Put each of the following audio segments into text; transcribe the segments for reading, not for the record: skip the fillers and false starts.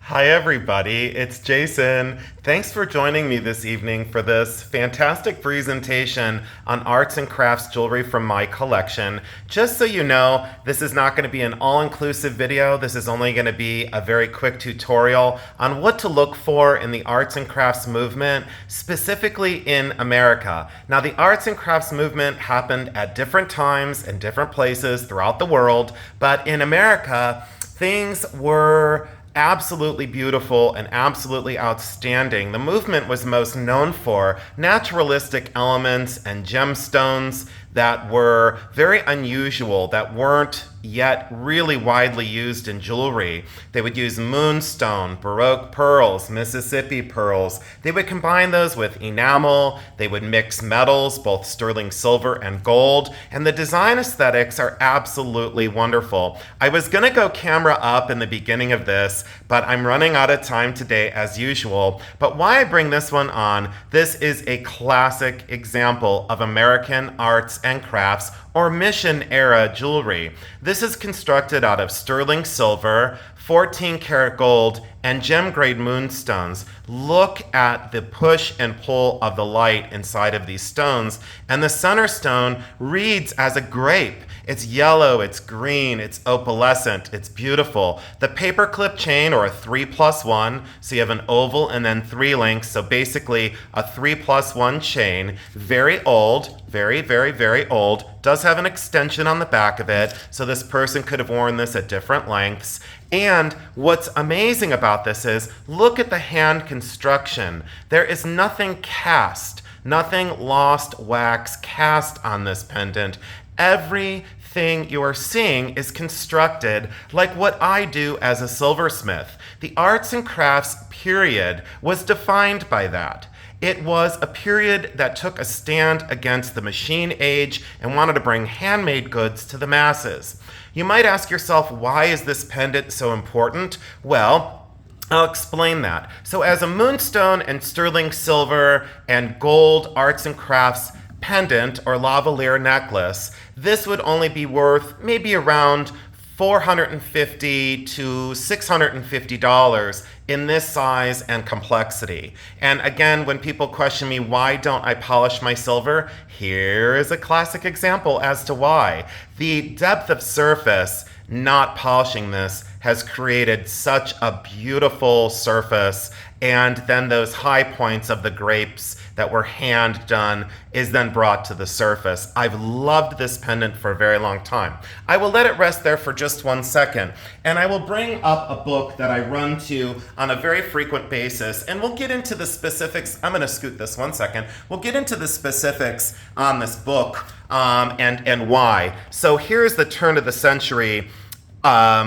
Hi everybody, it's Jason. Thanks for joining me this evening for this fantastic presentation on arts and crafts jewelry from my collection. Just so you know, this is not going to be an all-inclusive video. This is only going to be a very quick tutorial on what to look for in the arts and crafts movement, specifically in America. Now, the arts and crafts movement happened at different times and different places throughout the world, but in America, things were absolutely beautiful and absolutely outstanding. The movement was most known for naturalistic elements and gemstones that were very unusual, that weren't yet really widely used in jewelry. They would use moonstone, Baroque pearls, Mississippi pearls. They would combine those with enamel. They would mix metals, both sterling silver and gold. And the design aesthetics are absolutely wonderful. I was gonna go camera up in the beginning of this, but I'm running out of time today as usual. But why I bring this one on, this is a classic example of American arts and crafts or mission era jewelry. This is constructed out of sterling silver, 14 karat gold, and gem grade moonstones. Look at the push and pull of the light inside of these stones, and the center stone reads as a grape. It's yellow, it's green, it's opalescent, it's beautiful. The paperclip chain, or a 3+1, so you have an oval and then 3 links, so basically a 3+1 chain. Very old, very old. Does have an extension on the back of it, so this person could have worn this at different lengths. And what's amazing about this is, look at the hand construction. There is nothing cast, nothing lost wax cast on this pendant. Everything you are seeing is constructed like what I do as a silversmith. The arts and crafts period was defined by that. It was a period that took a stand against the machine age and wanted to bring handmade goods to the masses. You might ask yourself, why is this pendant so important? Well, I'll explain that. So as a moonstone and sterling silver and gold arts and crafts pendant or lavalier necklace, this would only be worth maybe around $450 to $650 in this size and complexity. And again, when people question me, why don't I polish my silver? Here is a classic example as to why. The depth of surface not polishing this has created such a beautiful surface, and then those high points of the grapes that were hand done is then brought to the surface. I've loved this pendant for a very long time. I will let it rest there for just 1 second, and I will bring up a book that I run to on a very frequent basis, and we'll get into the specifics. I'm gonna scoot this 1 second. We'll get into the specifics on this book and why. So here's the turn of the century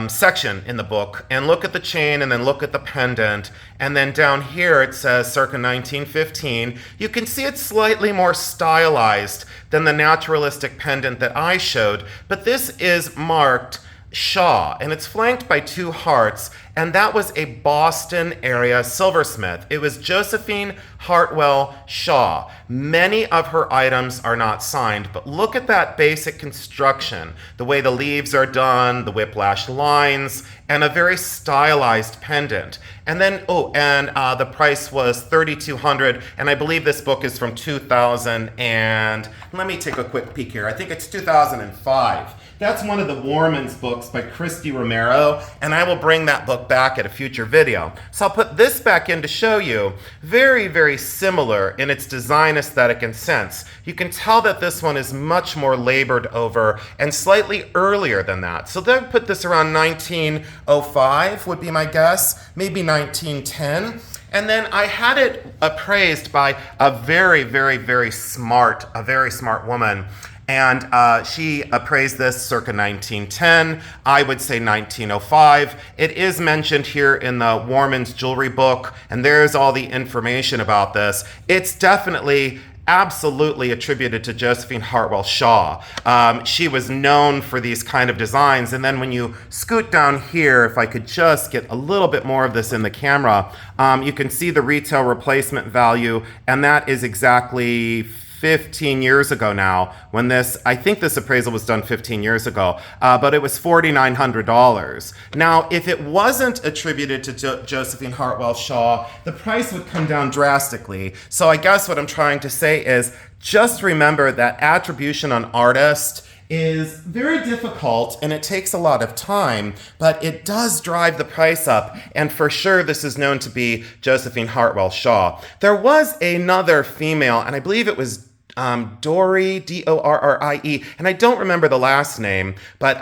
section in the book, and look at the chain and then look at the pendant, and then down here it says circa 1915. You can see it's slightly more stylized than the naturalistic pendant that I showed, but this is marked Shaw, and it's flanked by 2 hearts, and that was a Boston area silversmith. It was Josephine Hartwell Shaw. Many of her items are not signed, but look at that basic construction, the way the leaves are done, the whiplash lines, and a very stylized pendant. And then, the price was $3,200, and I believe this book is from 2000, and let me take a quick peek here. I think it's 2005. That's one of the Warman's books by Christy Romero, and I will bring that book back at a future video. So I'll put this back in to show you, very similar in its design aesthetic and sense. You can tell that this one is much more labored over and slightly earlier than that. So they'll put this around 1905 would be my guess, maybe 1910. And then I had it appraised by a very smart woman. And she appraised this circa 1910. I would say 1905. It is mentioned here in the Warman's jewelry book, and there's all the information about this. It's definitely absolutely attributed to Josephine Hartwell Shaw. She was known for these kind of designs. And then when you scoot down here, if I could just get a little bit more of this in the camera, you can see the retail replacement value, and that is exactly 15 years ago now when I think this appraisal was done 15 years ago, but it was $4,900. Now, if it wasn't attributed to Josephine Hartwell Shaw, the price would come down drastically. So I guess what I'm trying to say is just remember that attribution on artist is very difficult and it takes a lot of time, but it does drive the price up. And for sure, this is known to be Josephine Hartwell Shaw. There was another female, and I believe it was Dorrie, D-O-R-R-I-E, and I don't remember the last name, but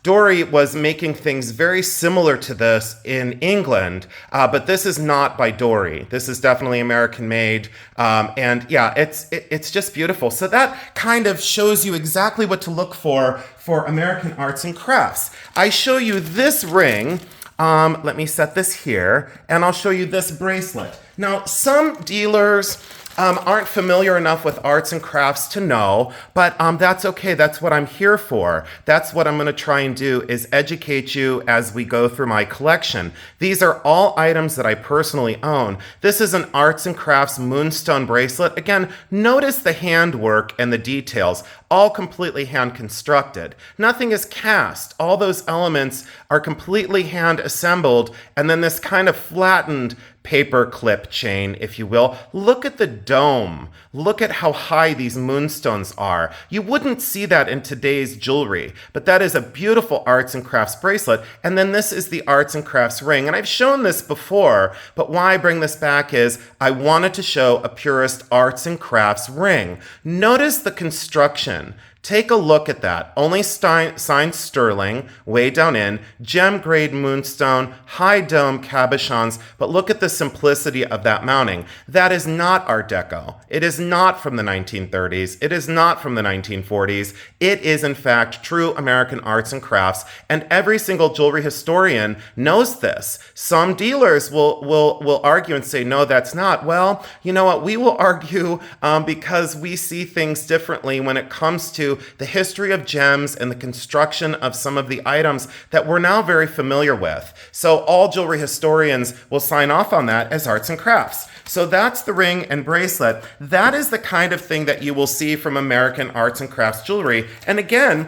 Dorrie was making things very similar to this in England, but this is not by Dorrie. This is definitely American made, and yeah, it's just beautiful. So that kind of shows you exactly what to look for American arts and crafts. I show you this ring. Let me set this here, and I'll show you this bracelet. Now, some dealers aren't familiar enough with arts and crafts to know, but that's okay. That's what I'm here for. That's what I'm going to try and do, is educate you as we go through my collection. These are all items that I personally own. This is an arts and crafts moonstone bracelet. Again, notice the handwork and the details, all completely hand constructed. Nothing is cast. All those elements are completely hand assembled, and then this kind of flattened paper clip chain, if you will. Look at the dome. Look at how high these moonstones are. You wouldn't see that in today's jewelry, but that is a beautiful arts and crafts bracelet. And then this is the arts and crafts ring. And I've shown this before, but why I bring this back is I wanted to show a purist arts and crafts ring. Notice the construction. Take a look at that. Only signed sterling, way down in, gem grade moonstone, high dome cabochons, but look at the simplicity of that mounting. That is not Art Deco. It is not from the 1930s. It is not from the 1940s. It is, in fact, true American arts and crafts, and every single jewelry historian knows this. Some dealers will argue and say, no, that's not. Well, you know what? We will argue because we see things differently when it comes to the history of gems and the construction of some of the items that we're now very familiar with. So all jewelry historians will sign off on that as arts and crafts. So that's the ring and bracelet. That is the kind of thing that you will see from American arts and crafts jewelry. And again,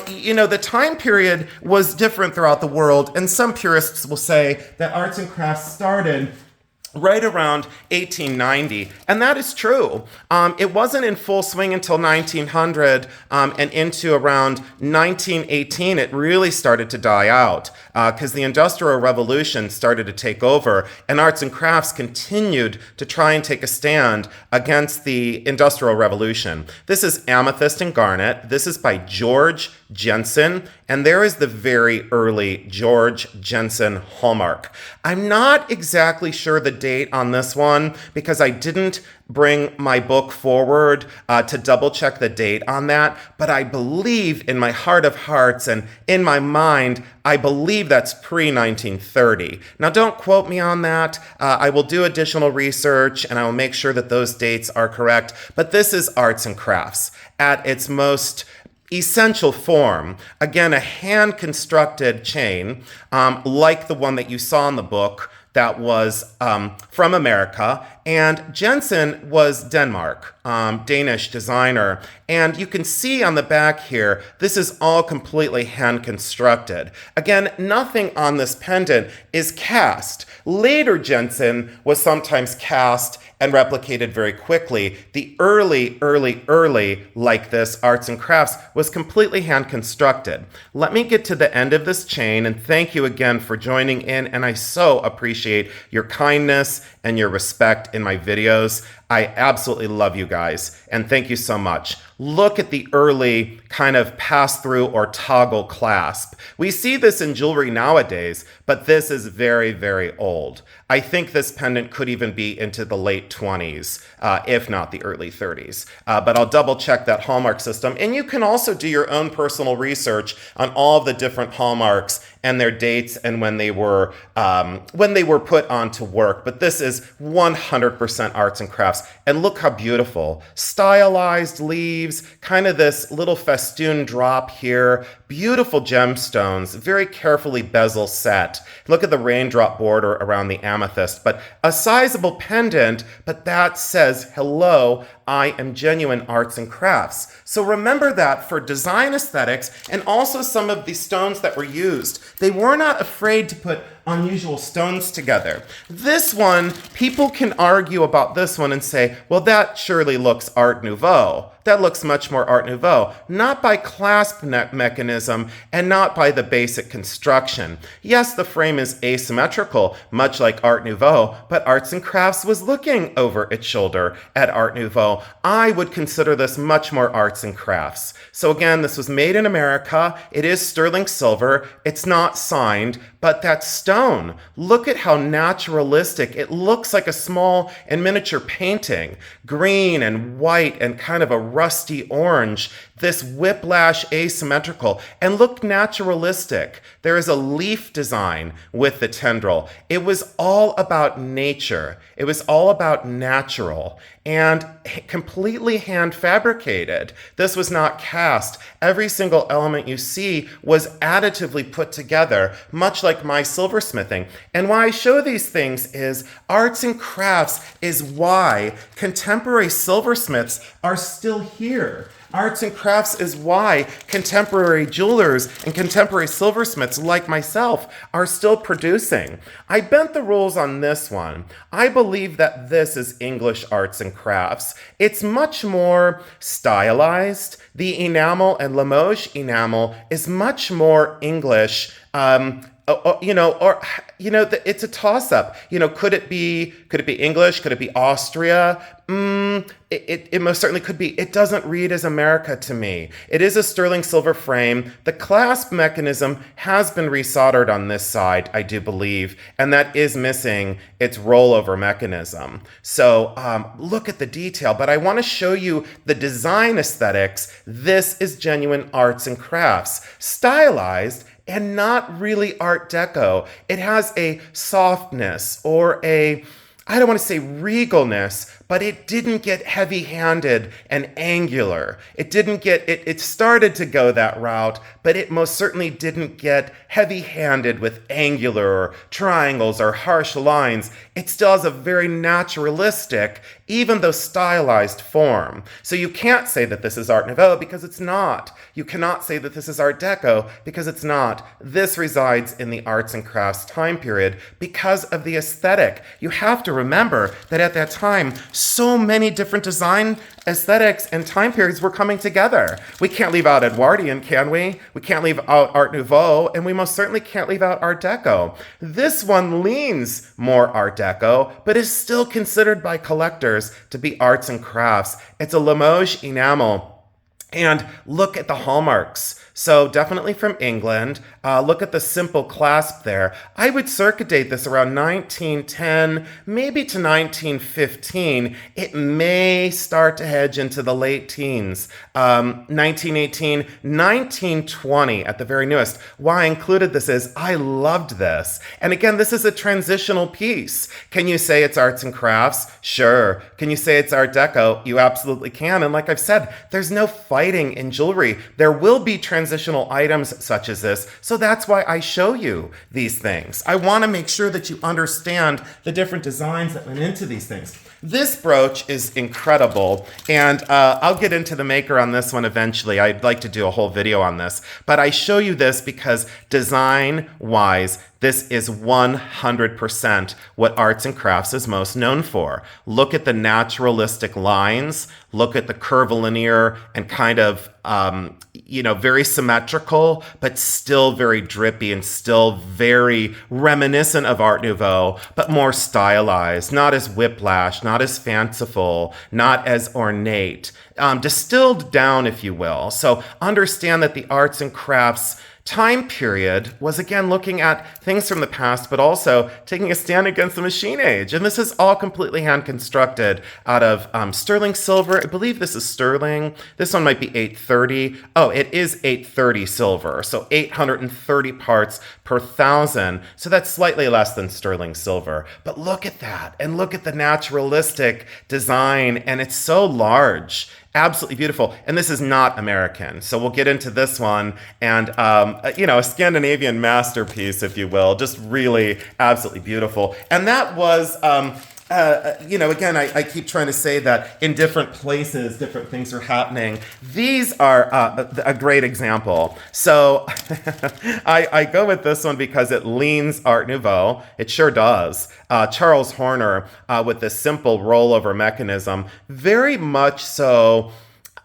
you know, the time period was different throughout the world, and some purists will say that arts and crafts started right around 1890, and that is true. It wasn't in full swing until 1900, and into around 1918 it really started to die out because the Industrial Revolution started to take over, and arts and crafts continued to try and take a stand against the Industrial Revolution. This is Amethyst and Garnet. This is by George Jensen, and there is the very early George Jensen hallmark. I'm not exactly sure the date on this one because I didn't bring my book forward to double check the date on that, but I believe in my heart of hearts and in my mind, I believe that's pre-1930. Now don't quote me on that. I will do additional research and I will make sure that those dates are correct, but this is arts and crafts at its most essential form. Again, a hand-constructed chain, like the one that you saw in the book, that was from America, and Jensen was Denmark, Danish designer. And you can see on the back here, this is all completely hand constructed. Again, nothing on this pendant is cast. Later Jensen was sometimes cast and replicated very quickly. The early, like this, arts and crafts was completely hand constructed. Let me get to the end of this chain, and thank you again for joining in, and I so appreciate your kindness and your respect in my videos. I absolutely love you guys, and thank you so much. Look at the early kind of pass-through or toggle clasp. We see this in jewelry nowadays, but this is very, very old. I think this pendant could even be into the late 20s, if not the early 30s. But I'll double check that hallmark system. And you can also do your own personal research on all of the different hallmarks and their dates and when they were put onto work. But this is 100% arts and crafts. And look how beautiful. Stylized leaves, kind of this little festoon drop here. Beautiful gemstones, very carefully bezel set. Look at the raindrop border around the amethyst, but a sizable pendant, but that says, hello, I am genuine arts and crafts. So remember that for design aesthetics and also some of the stones that were used. They were not afraid to put unusual stones together. This one, people can argue about this one and say, well, that surely looks Art Nouveau. That looks much more Art Nouveau, not by clasp mechanism and not by the basic construction. Yes, the frame is asymmetrical, much like Art Nouveau, but Arts and Crafts was looking over its shoulder at Art Nouveau. I would consider this much more Arts and Crafts. So again, this was made in America. It is sterling silver. It's not signed, but that stone, look at how naturalistic. It looks like a small and miniature painting, green and white and kind of a rusty orange, this whiplash asymmetrical, and look naturalistic. There is a leaf design with the tendril. It was all about nature. It was all about natural and completely hand fabricated. This was not cast. Every single element you see was additively put together, much like my silversmithing. And why I show these things is arts and crafts is why contemporary silversmiths are still here. Arts and crafts is why contemporary jewelers and contemporary silversmiths like myself are still producing. I bent the rules on this one. I believe that this is English arts and crafts. It's much more stylized. The enamel and Limoges enamel is much more English. It's a toss-up. Could it be English? Could it be Austria? It most certainly could be. It doesn't read as America to me. It is a sterling silver frame. The clasp mechanism has been resoldered on this side, I do believe, and that is missing its rollover mechanism. So look at the detail, but I want to show you the design aesthetics. This is genuine arts and crafts, stylized and not really Art Deco. It has a softness or I don't want to say regalness, but it didn't get heavy-handed and angular. It started to go that route, but it most certainly didn't get heavy-handed with angular or triangles or harsh lines. It still has a very naturalistic, even though stylized form. So you can't say that this is Art Nouveau because it's not. You cannot say that this is Art Deco because it's not. This resides in the arts and crafts time period because of the aesthetic. You have to remember that at that time, so many different design aesthetics and time periods were coming together. We can't leave out Edwardian, can we? We can't leave out Art Nouveau, and we most certainly can't leave out Art Deco. This one leans more Art Deco, but is still considered by collectors to be arts and crafts. It's a Limoges enamel. And look at the hallmarks. So definitely from England. Look at the simple clasp there. I would circa date this around 1910, maybe to 1915. It may start to hedge into the late teens. 1918, 1920 at the very newest. Why I included this is I loved this. And again, this is a transitional piece. Can you say it's arts and crafts? Sure. Can you say it's Art Deco? You absolutely can. And like I've said, there's no fighting in jewelry. There will be transitional items such as this. So that's why I show you these things. I want to make sure that you understand the different designs that went into these things. This brooch is incredible, and I'll get into the maker on this one eventually. I'd like to do a whole video on this, but I show you this because design-wise, this is 100% what arts and crafts is most known for. Look at the naturalistic lines. Look at the curvilinear and kind of, very symmetrical, but still very drippy and still very reminiscent of Art Nouveau, but more stylized, not as whiplash, not as fanciful, not as ornate, distilled down, if you will. So understand that the arts and crafts time period was again looking at things from the past, but also taking a stand against the machine age. And this is all completely hand constructed out of sterling silver. I believe this is sterling. This one might be 830. Oh, it is 830 silver. So 830 parts per thousand. So that's slightly less than sterling silver. But look at that and look at the naturalistic design. And it's so large. Absolutely beautiful. And this is not American. So we'll get into this one and, a Scandinavian masterpiece, if you will, just really absolutely beautiful. And that was again, I keep trying to say that in different places, different things are happening. These are a great example. So I go with this one because it leans Art Nouveau. It sure does. Charles Horner with this simple rollover mechanism, very much so.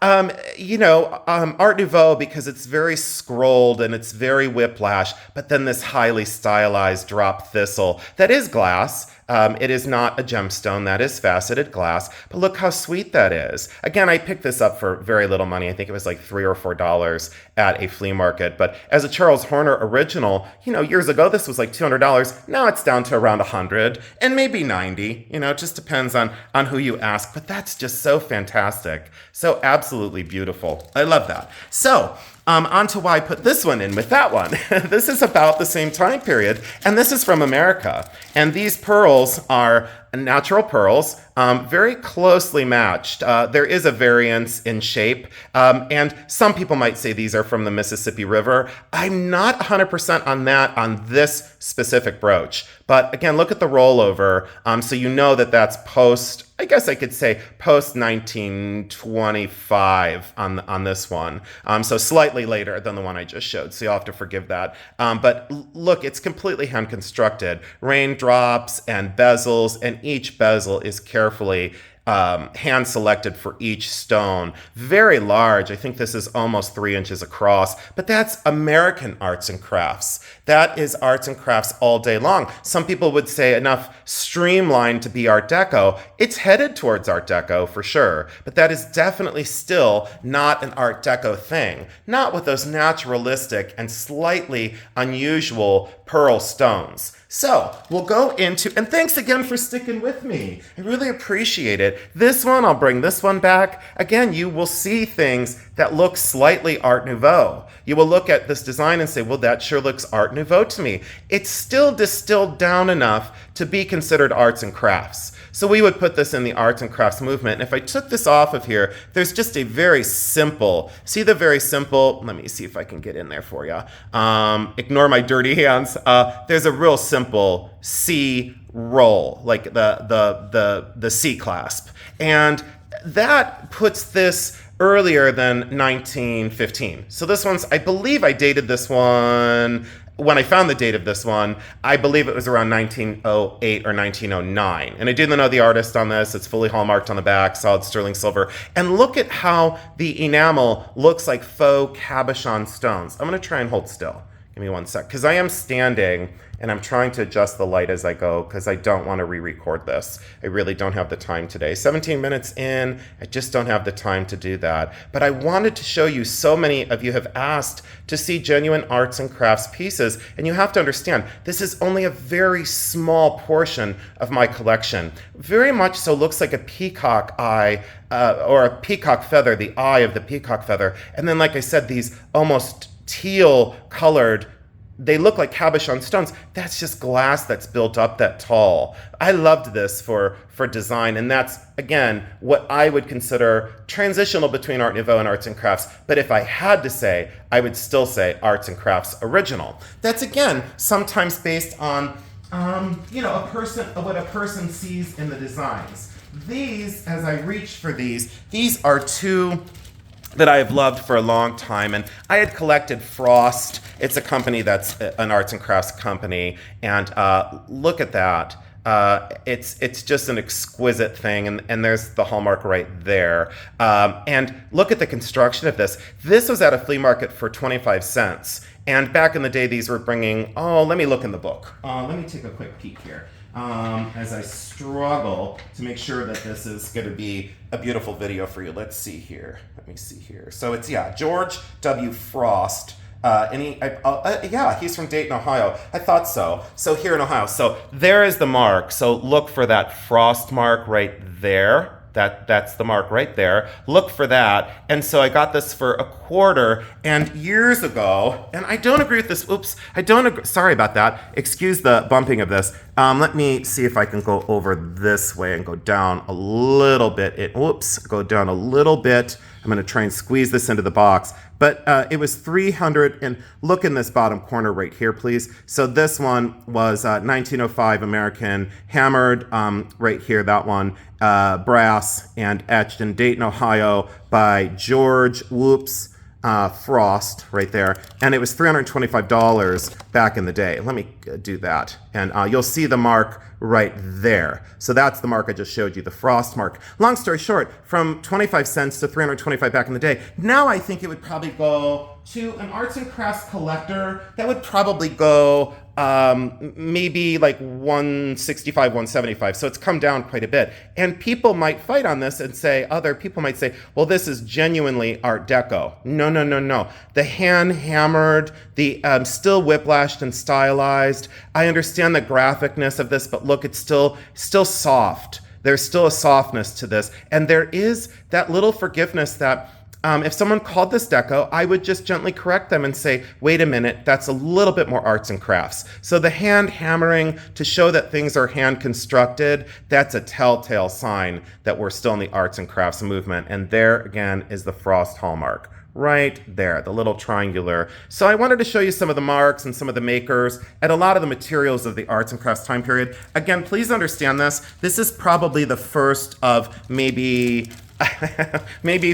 Art Nouveau because it's very scrolled and it's very whiplash, but then this highly stylized drop thistle that is glass. It is not a gemstone, that is faceted glass, but look how sweet that is. Again, I picked this up for very little money. I think it was like $3 or $4 at a flea market, but as a Charles Horner original, years ago, this was like $200. Now it's down to around $100 and maybe $90, it just depends on who you ask, but that's just so fantastic. So absolutely beautiful. I love that. So, on to why I put this one in with that one. This is about the same time period, and this is from America. And these pearls are natural pearls, very closely matched. There is a variance in shape, and some people might say these are from the Mississippi River. I'm not 100% on that on this specific brooch. But again, look at the rollover, so you know that that's post, I guess I could say post 1925 on this one. So slightly later than the one I just showed, so you'll have to forgive that. But look, it's completely hand constructed. Raindrops and bezels, and each bezel is carefully hand selected for each stone. Very large. I think this is almost 3 inches across, but that's American arts and crafts. That is arts and crafts all day long. Some people would say enough streamlined to be Art Deco. It's headed towards Art Deco for sure, but that is definitely still not an Art Deco thing. Not with those naturalistic and slightly unusual pearl stones. So we'll go into, and thanks again for sticking with me. I really appreciate it. This one, I'll bring this one back. Again, you will see things that look slightly Art Nouveau. You will look at this design and say, well, that sure looks Art Nouveau to me. It's still distilled down enough to be considered arts and crafts. So we would put this in the arts and crafts movement. And if I took this off of here, there's just a very simple, see the very simple, let me see if I can get in there for you. Ignore my dirty hands. There's a real simple C roll, like the C clasp. And that puts this earlier than 1915. So this one's, I believe I dated this one, when I found the date of this one, I believe it was around 1908 or 1909. And I didn't know the artist on this. It's fully hallmarked on the back, solid sterling silver. And look at how the enamel looks like faux cabochon stones. I'm gonna try and hold still. Give me one sec, because I am standing and I'm trying to adjust the light as I go because I don't want to re-record this. I really don't have the time today. 17 minutes in, I just don't have the time to do that. But I wanted to show you, so many of you have asked to see genuine arts and crafts pieces, and you have to understand, this is only a very small portion of my collection. Very much so looks like a peacock eye, or a peacock feather, the eye of the peacock feather. And then, like I said, these almost teal colored, they look like cabochon stones. That's just glass that's built up that tall. I loved this for design, and that's, again, what I would consider transitional between Art Nouveau and arts and crafts. But if I had to say, I would still say arts and crafts original. That's, again, sometimes based on, what a person sees in the designs. These, as I reach for these are two that I have loved for a long time. And I had collected Frost. It's a company that's an arts and crafts company. And look at that. It's just an exquisite thing. And there's the hallmark right there. And look at the construction of this. This was at a flea market for 25 cents. And back in the day, these were bringing, let me look in the book. Let me take a quick peek here. As I struggle to make sure that this is going to be a beautiful video for you. Let's see here. Let me see here. So it's, George W. Frost. He's from Dayton, Ohio. I thought so. So here in Ohio. So there is the mark. So look for that Frost mark right there. That's the mark right there. Look for that. And so I got this for $0.25, and years ago, and I don't agree with this. Oops, I don't agree. Sorry about that. Excuse the bumping of this. Let me see if I can go over this way and go down a little bit. Go down a little bit. I'm going to try and squeeze this into the box. but it was 300, and look in this bottom corner right here, please. So this one was 1905 American, hammered right here, that one, brass, and etched in Dayton, Ohio by George Frost right there, and it was $325 back in the day. Let me do that, and you'll see the mark right there. So that's the mark I just showed you, the Frost mark. Long story short, from 25 cents to 325 back in the day. Now I think it would probably go to an arts and crafts collector. That would probably go maybe like 165, 175. So it's come down quite a bit. And people might fight on this and say, other people might say, well, this is genuinely Art Deco. No, no, no, no. The hand hammered, the still whiplashed and stylized. I understand the graphicness of this, but look, it's still soft. There's still a softness to this. And there is that little forgiveness that if someone called this deco, I would just gently correct them and say, wait a minute, that's a little bit more arts and crafts. So the hand hammering to show that things are hand constructed, that's a telltale sign that we're still in the arts and crafts movement. And there again is the Frost hallmark. Right there, the little triangular. So I wanted to show you some of the marks and some of the makers and a lot of the materials of the arts and crafts time period. Again, please understand this. This is probably the first of maybe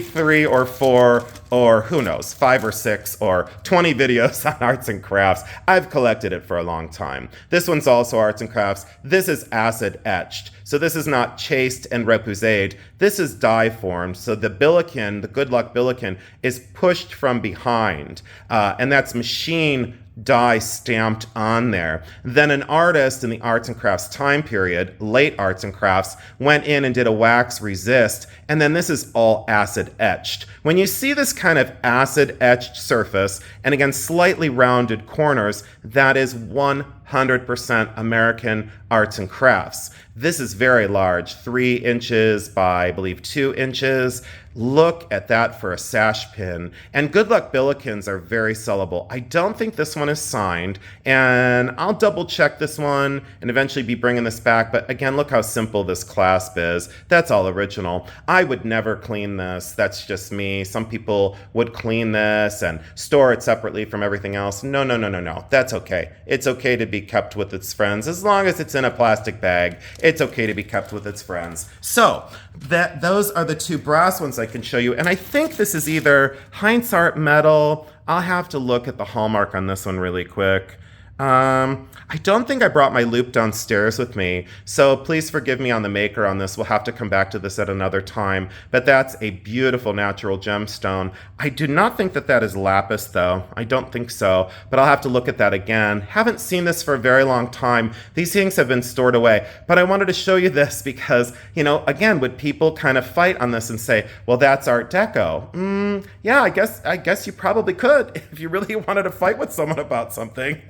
3 or 4 or who knows, 5 or 6 or 20 videos on arts and crafts. I've collected it for a long time. This one's also arts and crafts. This is acid etched. So this is not chased and repoussed. This is die formed. So the billiken, the good luck billiken, is pushed from behind. And that's machine die stamped on there. Then an artist in the arts and crafts time period, late arts and crafts, went in and did a wax resist, and then this is all acid etched. When you see this kind of acid etched surface, and again slightly rounded corners, that is 100% American arts and crafts. This is very large, 3 inches by, I believe, 2 inches. Look at that for a sash pin. And good luck billikens are very sellable. I don't think this one is signed, and I'll double check this one and eventually be bringing this back. But again, look how simple this clasp is. That's all original. I would never clean this. That's just me. Some people would clean this and store it separately from everything else. No, no, no, no, no. That's okay. It's okay to be kept with its friends. As long as it's in a plastic bag, it's okay to be kept with its friends. So those are the 2 brass ones I can show you. And I think this is either Heinz Art Metal. I'll have to look at the hallmark on this one really quick. I don't think I brought my loop downstairs with me, so please forgive me on the maker on this. We'll have to come back to this at another time, but that's a beautiful natural gemstone. I do not think that that is lapis, though. I don't think so, but I'll have to look at that again. Haven't seen this for a very long time. These things have been stored away, but I wanted to show you this because, you know, again, would people kind of fight on this and say, well, that's Art Deco? Yeah, I guess you probably could if you really wanted to fight with someone about something.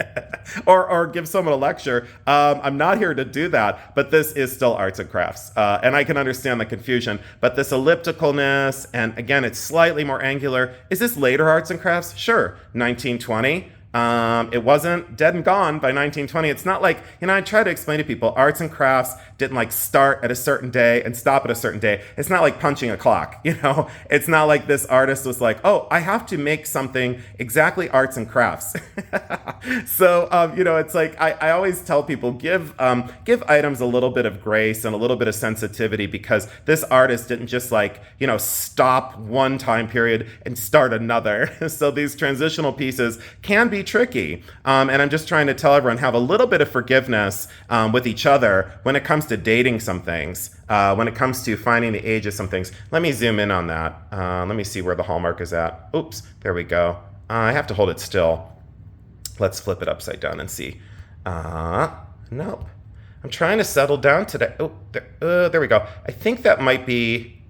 or give someone a lecture. I'm not here to do that, but this is still arts and crafts. And I can understand the confusion, but this ellipticalness, and again, it's slightly more angular. Is this later arts and crafts? Sure, 1920. It wasn't dead and gone by 1920. It's not like, you know, I try to explain to people, arts and crafts didn't like start at a certain day and stop at a certain day. It's not like punching a clock, you know? It's not like this artist was like, oh, I have to make something exactly arts and crafts. So, you know, it's like, I always tell people, give items a little bit of grace and a little bit of sensitivity, because this artist didn't just like, you know, stop one time period and start another. So these transitional pieces can be tricky. And I'm just trying to tell everyone, have a little bit of forgiveness with each other when it comes to dating some things, when it comes to finding the age of some things. Let me zoom in on that. Let me see where the hallmark is at. Oops, there we go. I have to hold it still. Let's flip it upside down and see. Nope. I'm trying to settle down today. Oh, there we go. I think that might be,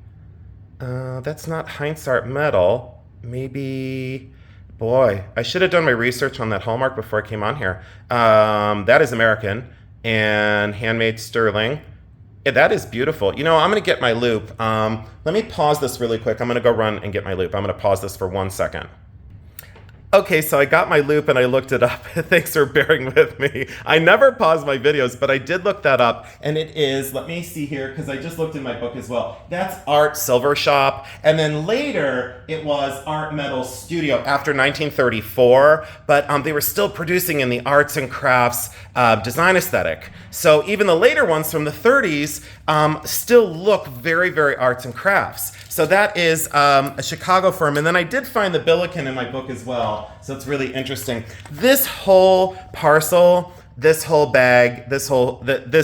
that's not Heinz Art Metal. Maybe, boy, I should have done my research on that hallmark before I came on here. That is American and handmade sterling. Yeah, that is beautiful. You know, I'm going to get my loop. Let me pause this really quick. I'm going to go run and get my loop. I'm going to pause this for 1 second. Okay, so I got my loop and I looked it up. Thanks for bearing with me. I never pause my videos, but I did look that up, and it is, let me see here, because I just looked in my book as well. That's Art Silver Shop, and then later it was Art Metal Studio after 1934, but they were still producing in the arts and crafts design aesthetic. So even the later ones from the 30s still look very, very arts and crafts. So that is a Chicago firm. And then I did find the Billiken in my book as well. So it's really interesting. This whole parcel, this whole bag, this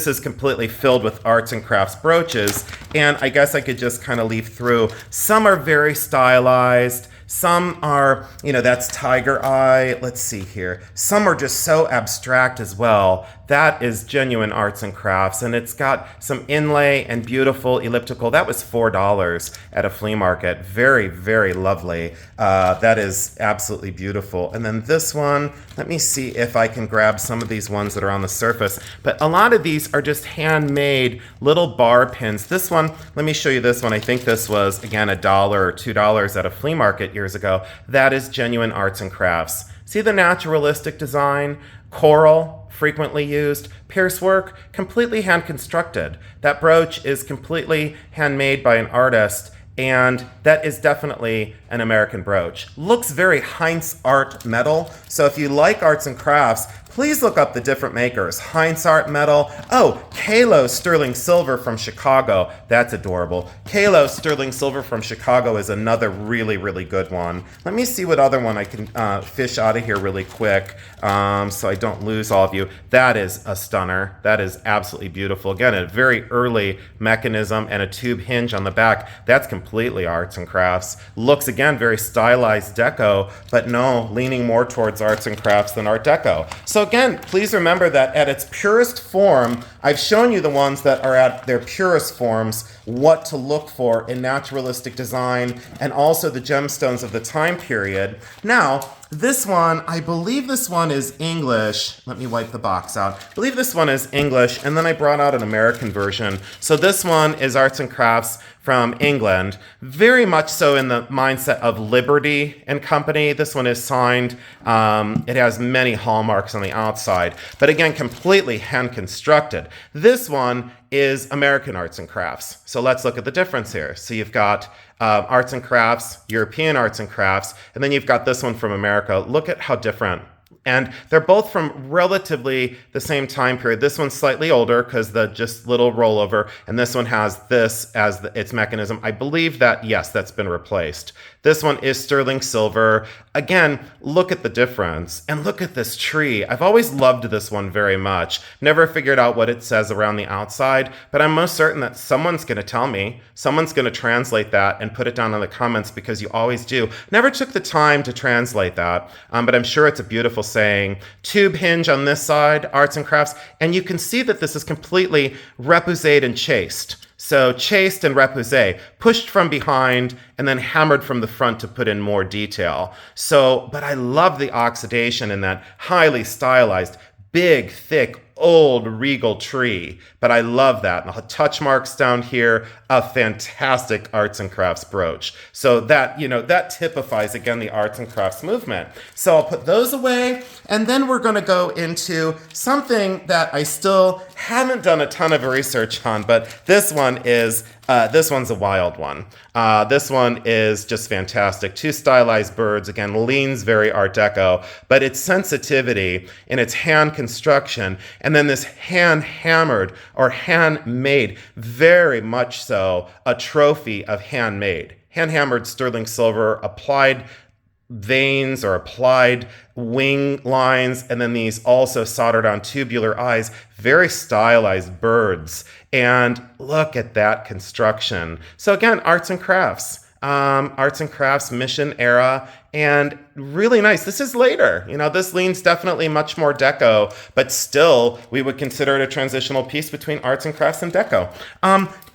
is completely filled with arts and crafts brooches. And I guess I could just kind of leaf through. Some are very stylized. Some are, that's tiger eye. Let's see here. Some are just so abstract as well. That is genuine arts and crafts. And it's got some inlay and beautiful elliptical. That was $4 at a flea market. Very, very lovely. That is absolutely beautiful. And then this one, let me see if I can grab some of these ones that are on the surface. But a lot of these are just handmade little bar pins. This one, let me show you this one. I think this was, again, $1 or $2 at a flea market years ago. That is genuine arts and crafts. See the naturalistic design? Coral, frequently used. Pierce work, completely hand constructed. That brooch is completely handmade by an artist, and that is definitely an American brooch. Looks very Heinz Art metal. So if you like arts and crafts, please look up the different makers. Heinz Art Metal. Oh, Kalo Sterling Silver from Chicago. That's adorable. Kalo Sterling Silver from Chicago is another really, really good one. Let me see what other one I can fish out of here really quick so I don't lose all of you. That is a stunner. That is absolutely beautiful. Again, a very early mechanism and a tube hinge on the back. That's completely arts and crafts. Looks, again, very stylized deco, but no, leaning more towards arts and crafts than Art Deco. So again, please remember that at its purest form, I've shown you the ones that are at their purest forms, what to look for in naturalistic design, and also the gemstones of the time period. Now, this one, I believe this one is English. Let me wipe the box out. I believe this one is English, and then I brought out an American version. So this one is Arts and Crafts from England, very much so in the mindset of Liberty and Company. This one is signed. It has many hallmarks on the outside, but again, completely hand constructed. This one is American Arts and Crafts. So let's look at the difference here. So you've got arts and crafts, European arts and crafts, and then you've got this one from America. Look at how different. And they're both from relatively the same time period. This one's slightly older because the just little rollover, and this one has this as its mechanism. I believe that, yes, that's been replaced. This one is sterling silver. Again, look at the difference, and look at this tree. I've always loved this one very much. Never figured out what it says around the outside, but I'm most certain that someone's going to tell me. Someone's going to translate that and put it down in the comments, because you always do. Never took the time to translate that, but I'm sure it's a beautiful saying. Tube hinge on this side, arts and crafts, and you can see that this is completely repoussé and chased. So chased and repoussé, pushed from behind and then hammered from the front to put in more detail. So, but I love the oxidation in that highly stylized, big, thick, old regal tree, but I love that. And the touch marks down here, a fantastic arts and crafts brooch. So that, that typifies, again, the arts and crafts movement. So I'll put those away, and then we're going to go into something that I still haven't done a ton of research on, but this one is, this one's a wild one. This one is just fantastic. Two stylized birds, again, leans very Art Deco, but its sensitivity in its hand construction, and then this hand-hammered or handmade, very much so a trophy of handmade. Hand-hammered sterling silver, applied veins or applied wing lines, and then these also soldered on tubular eyes, very stylized birds. And look at that construction. So again, arts and crafts. Arts and crafts, mission era, and really nice. This is later. This leans definitely much more deco, but still we would consider it a transitional piece between arts and crafts and deco.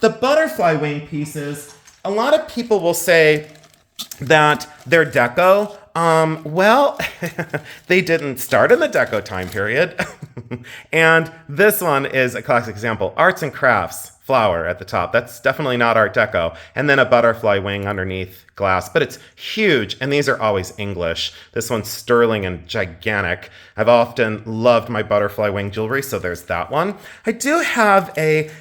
The butterfly wing pieces, a lot of people will say that they're deco. Well, they didn't start in the deco time period. And this one is a classic example. Arts and crafts flower at the top. That's definitely not Art Deco. And then a butterfly wing underneath glass, but it's huge. And these are always English. This one's sterling and gigantic. I've often loved my butterfly wing jewelry, so there's that one. I do have a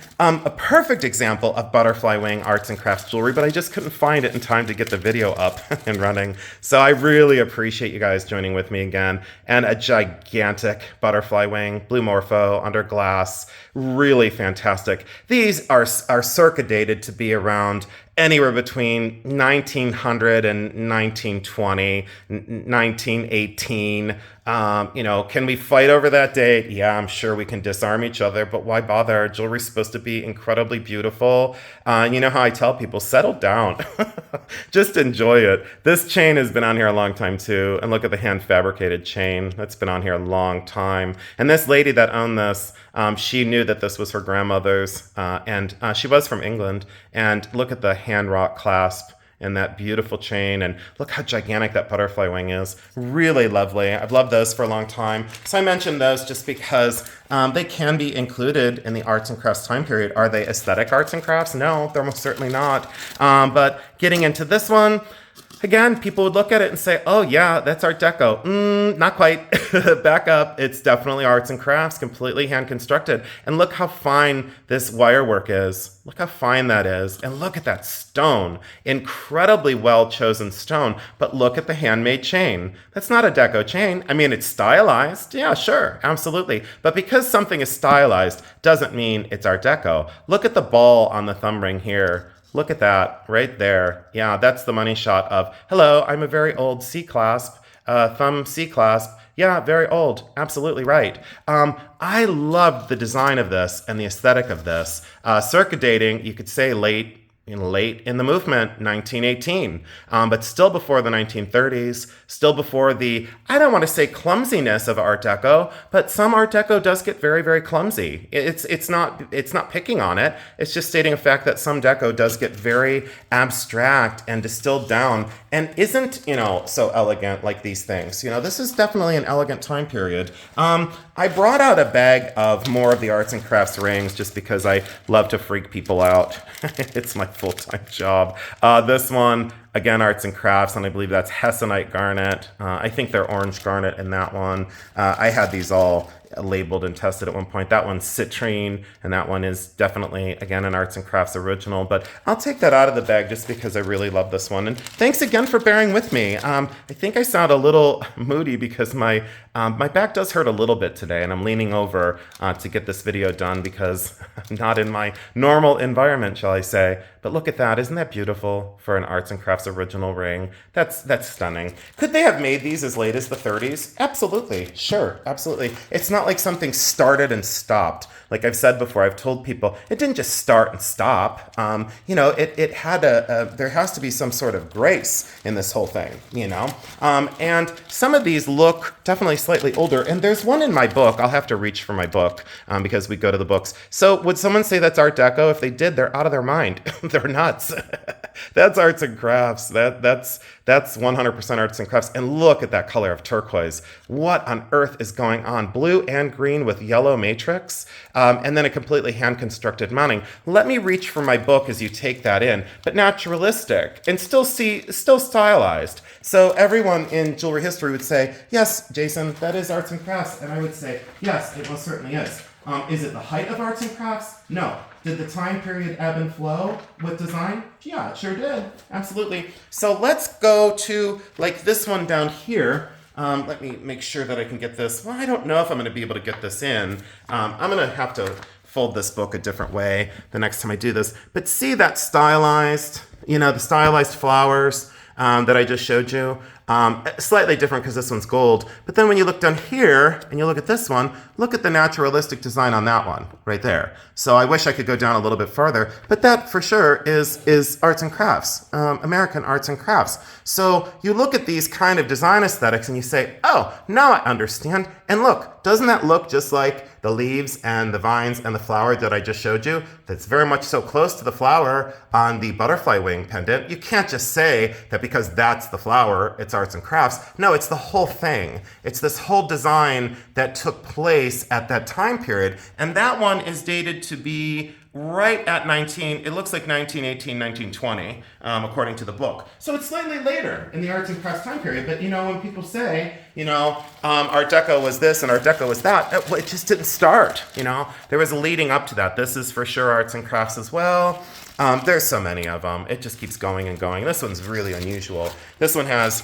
perfect example of butterfly wing arts and crafts jewelry, but I just couldn't find it in time to get the video up and running. So I really appreciate you guys joining with me again. And a gigantic butterfly wing, blue morpho under glass, really fantastic. These are CIRCA dated to be around anywhere between 1900 and 1920, 1918. Can we fight over that date? Yeah, I'm sure we can disarm each other, but why bother? Our jewelry's supposed to be incredibly beautiful. You know how I tell people, settle down. Just enjoy it. This chain has been on here a long time too. And look at the hand fabricated chain. That's been on here a long time. And this lady that owned this, she knew that this was her grandmother's, and she was from England. And look at the hand wrought clasp and that beautiful chain, and look how gigantic that butterfly wing is. Really lovely. I've loved those for a long time. So I mentioned those just because they can be included in the arts and crafts time period. Are they aesthetic arts and crafts? No, they're most certainly not. But getting into this one, again, people would look at it and say, oh yeah, that's Art Deco. Not quite. Back up. It's definitely arts and crafts, completely hand constructed. And look how fine this wire work is. Look how fine that is. And look at that stone. Incredibly well chosen stone. But look at the handmade chain. That's not a deco chain. I mean, it's stylized. Yeah, sure. Absolutely. But because something is stylized doesn't mean it's Art Deco. Look at the ball on the thumb ring here. Look at that right there. Yeah, that's the money shot of, hello, I'm a very old C-clasp, thumb C-clasp. Yeah, very old. Absolutely right. I loved the design of this and the aesthetic of this. CIRCA dating, you could say late in the movement, 1918, but still before the 1930s, still before the, I don't want to say clumsiness of Art Deco, but some Art Deco does get very, very clumsy. It's not picking on it. It's just stating a fact that some Deco does get very abstract and distilled down and isn't, so elegant like these things. This is definitely an elegant time period. I brought out a bag of more of the arts and crafts rings just because I love to freak people out. It's my full-time job. This one, again, arts and crafts, and I believe that's Hessonite garnet. I think they're orange garnet in that one. I had these all labeled and tested at one point. That one's citrine, and that one is definitely, again, an arts and crafts original, but I'll take that out of the bag just because I really love this one. And thanks again for bearing with me. I think I sound a little moody because my back does hurt a little bit today, and I'm leaning over to get this video done because I'm not in my normal environment, shall I say. But look at that. Isn't that beautiful for an arts and crafts original ring? That's stunning. Could they have made these as late as the 30s? Absolutely. Sure. Absolutely. It's not like something started and stopped. Like I've said before, I've told people, it didn't just start and stop. It had there has to be some sort of grace in this whole thing, and some of these look definitely slightly older. And there's one in my book. I'll have to reach for my book because we go to the books. So would someone say that's Art Deco? If they did, they're out of their mind. They're nuts. That's arts and crafts. That's 100% arts and crafts. And look at that color of turquoise. What on earth is going on? Blue and green with yellow matrix, and then a completely hand-constructed mounting. Let me reach for my book as you take that in, but naturalistic and still stylized. So everyone in jewelry history would say, yes, Jason, that is arts and crafts. And I would say, yes, it most certainly is. Is it the height of arts and crafts? No. Did the time period ebb and flow with design? Yeah, it sure did. Absolutely. So let's go to like this one down here. Let me make sure that I can get this. Well, I don't know if I'm going to be able to get this in. I'm going to have to fold this book a different way the next time I do this. But see that stylized, the stylized flowers that I just showed you? Slightly different because this one's gold. But then when you look down here and you look at this one, look at the naturalistic design on that one right there. So I wish I could go down a little bit further, but that for sure is arts and crafts, American arts and crafts. So you look at these kind of design aesthetics and you say, oh, now I understand. And look, doesn't that look just like the leaves and the vines and the flower that I just showed you? That's very much so close to the flower on the butterfly wing pendant. You can't just say that because that's the flower, it's arts and crafts. No, it's the whole thing. It's this whole design that took place at that time period. And that one is dated to be right at 19, it looks like 1918, 1920, according to the book. So it's slightly later in the arts and crafts time period, but when people say, Art Deco was this and Art Deco was that, it just didn't start, There was a leading up to that. This is for sure arts and crafts as well. There's so many of them. It just keeps going and going. This one's really unusual. This one has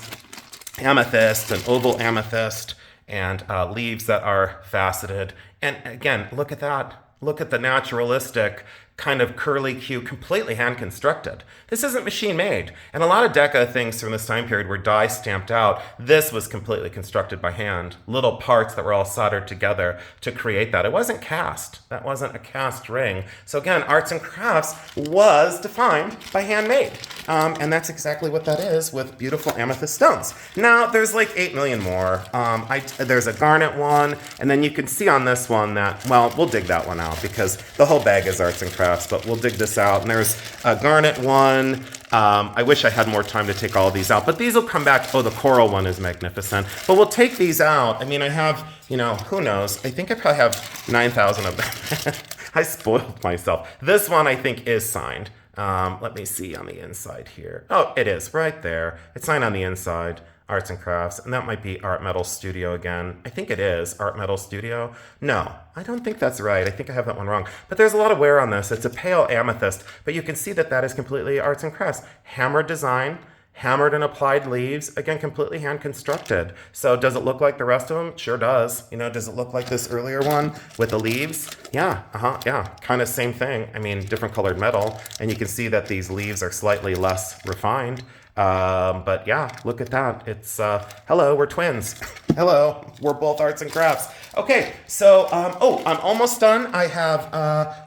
amethyst, an oval amethyst, and leaves that are faceted. And again, look at that. Look at the naturalistic kind of curly Q, completely hand constructed. This isn't machine made. And a lot of deca things from this time period were die stamped out. This was completely constructed by hand. Little parts that were all soldered together to create that. It wasn't cast. That wasn't a cast ring. So again, arts and crafts was defined by handmade. And that's exactly what that is with beautiful amethyst stones. Now, there's like 8 million more. There's a garnet one, and then you can see on this one that, well, we'll dig that one out because the whole bag is arts and crafts, but we'll dig this out. And there's a garnet one. I wish I had more time to take all of these out, but these will come back. Oh, the coral one is magnificent. But we'll take these out. I mean, I have, who knows? I think I probably have 9,000 of them. I spoiled myself. This one I think is signed. Let me see on the inside here. Oh, it is right there. It's signed on the inside, Arts and Crafts, and that might be Art Metal Studio again. I think it is Art Metal Studio. No, I don't think that's right. I think I have that one wrong. But there's a lot of wear on this. It's a pale amethyst, but you can see that that is completely Arts and Crafts. Hammered design, hammered and applied leaves, again, completely hand constructed. So does it look like the rest of them? Sure does. Does it look like this earlier one with the leaves? Yeah, yeah, kind of same thing. I mean, different colored metal. And you can see that these leaves are slightly less refined. But yeah, look at that. It's, hello, we're twins. Hello, we're both arts and crafts. Okay, so, I'm almost done. I have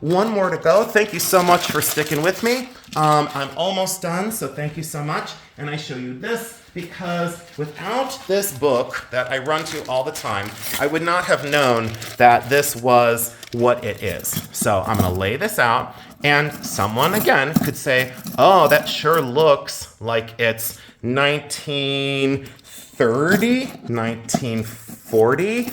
one more to go. Thank you so much for sticking with me. I'm almost done, so thank you so much. And I show you this because without this book that I run to all the time, I would not have known that this was what it is. So I'm going to lay this out, and someone, again, could say, oh, that sure looks like it's 1930, 1940.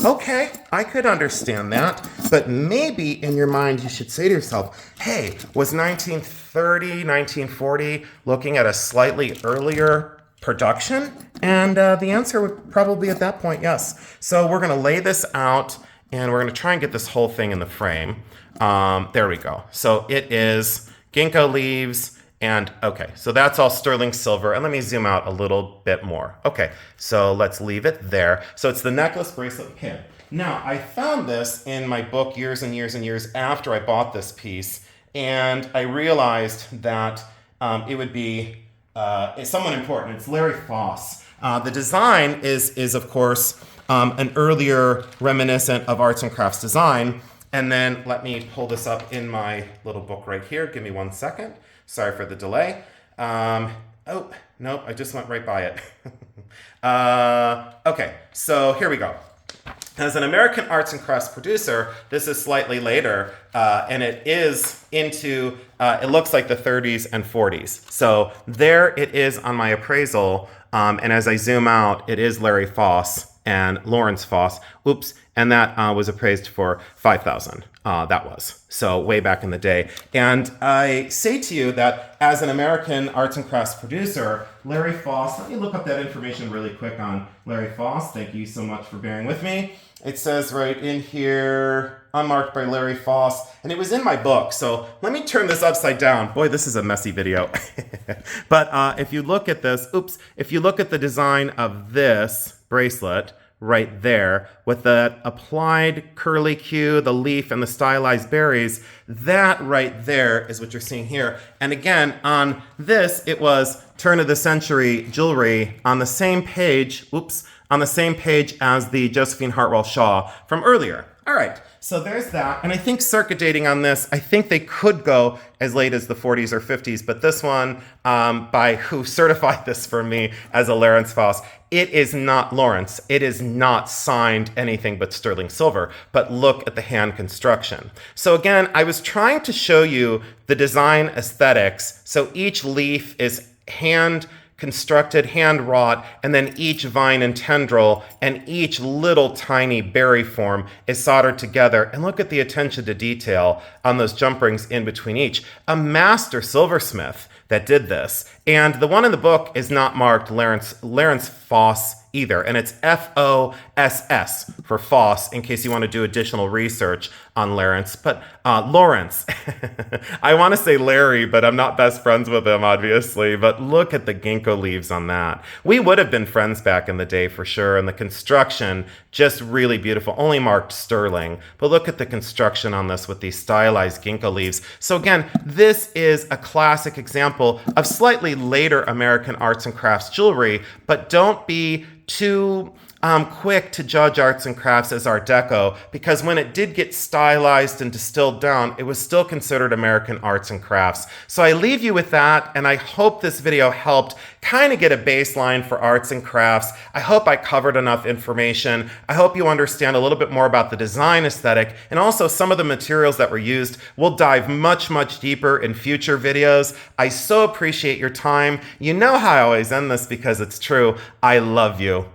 Okay, I could understand that. But maybe in your mind you should say to yourself, hey, was 1930, 1940 looking at a slightly earlier production? And the answer would probably at that point, yes. So we're going to lay this out, and we're going to try and get this whole thing in the frame. There we go. So it is ginkgo leaves. And okay, so that's all sterling silver. And let me zoom out a little bit more. Okay, so let's leave it there. So it's the necklace, bracelet, pin. Now, I found this in my book years and years and years after I bought this piece. And I realized that it would be somewhat important. It's Larry Foss. The design is of course, an earlier reminiscent of arts and crafts design. And then let me pull this up in my little book right here. Give me 1 second. Sorry for the delay. Oh, nope, I just went right by it. Okay, so here we go. As an American arts and crafts producer, this is slightly later, and it is into, it looks like the 30s and 40s. So there it is on my appraisal, and as I zoom out, it is Larry Foss and Lawrence Foss. Oops, and that was appraised for $5,000. That was. So way back in the day. And I say to you that as an American arts and crafts producer, Larry Foss, let me look up that information really quick on Larry Foss. Thank you so much for bearing with me. It says right in here, unmarked by Larry Foss, and it was in my book. So let me turn this upside down. Boy, this is a messy video. But if you look at this, if you look at the design of this bracelet, right there with the applied curly Q, the leaf, and the stylized berries, that right there is what you're seeing here. And again, on this, it was turn of the century jewelry on the same page, on the same page as the Josephine Hartwell Shaw from earlier. All right, so there's that. And I think CIRCA dating on this, I think they could go as late as the 40s or 50s, but this one, by who certified this for me as a Lawrence Foss, it is not Lawrence. It is not signed anything but sterling silver, but look at the hand construction. So again, I was trying to show you the design aesthetics. So each leaf is hand constructed, hand wrought, and then each vine and tendril and each little tiny berry form is soldered together. And look at the attention to detail on those jump rings in between each. A master silversmith that did this. And the one in the book is not marked Lawrence Foss either, and it's Foss for Foss, in case you want to do additional research on Lawrence. But Lawrence, I want to say Larry, but I'm not best friends with him, obviously. But look at the ginkgo leaves on that. We would have been friends back in the day for sure, and the construction, just really beautiful, only marked sterling. But look at the construction on this with these stylized ginkgo leaves. So again, this is a classic example of slightly later American arts and crafts jewelry, but don't be too quick to judge arts and crafts as Art Deco, because when it did get stylized and distilled down, it was still considered American arts and crafts. So I leave you with that, and I hope this video helped kind of get a baseline for arts and crafts. I hope I covered enough information. I hope you understand a little bit more about the design aesthetic, and also some of the materials that were used. We'll dive much, much deeper in future videos. I so appreciate your time. You know how I always end this because it's true. I love you.